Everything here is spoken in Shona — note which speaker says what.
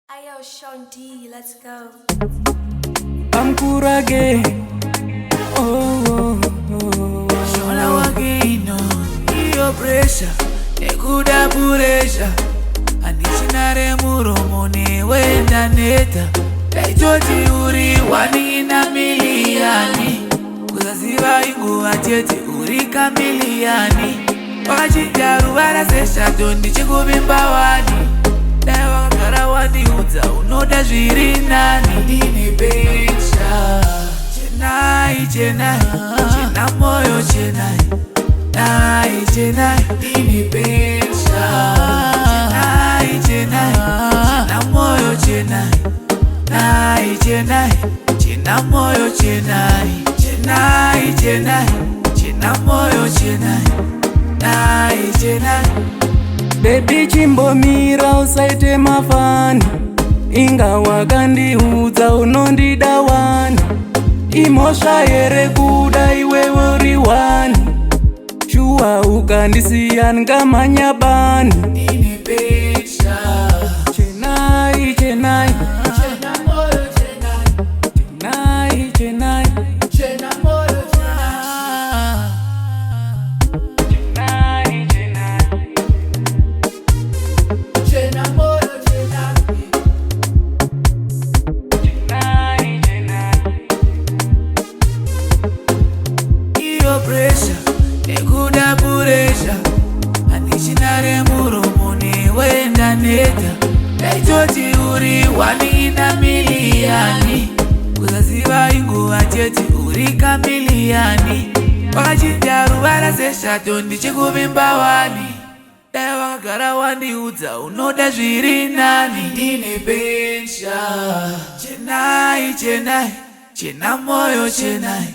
Speaker 1: Ayo, Sean D, let's go.
Speaker 2: I'm kurage. Oh.
Speaker 3: Shola wagino, iyo pressure, ekuda puresha. Andichinare muromo wenda neta. Daitoti uri wani na miliani. Kuzaziva inguwa chete uri kamiliani. Wakachinjaru varasesha tondi chikubimba wani. Dai wakagara wandiudza unoda zviri nani. Ndine picture chenai, chena moyo chenai, nai chenai. Ndine picture chenai, chena moyo chenai, nai chenai. Chena moyo chenai, chena moyo chenai, nai chenai.
Speaker 2: Baby chimbomira usaite mafani, inga wakandiudza unondida wani. Imosva here kuda iwe uri wani, shuwa ukandisiya ngamanya bani.
Speaker 3: Ndine picture
Speaker 2: Chenai,
Speaker 3: chena moyo chenai,
Speaker 2: chenai.
Speaker 3: chena moyo chenai. Chena moyo chenai. Iyo pressure, ekuda puresha. Andichinare muromo wenda neta. Daitoti uri wani na miliani. Kuzaziva inguwa chete uri kamiliani. Wakachinjaru varasesha tondi chikubimba wani. Dai wakagara wandiudza unoda zviri nani. Ndine picture chenai, chena moyo chenai,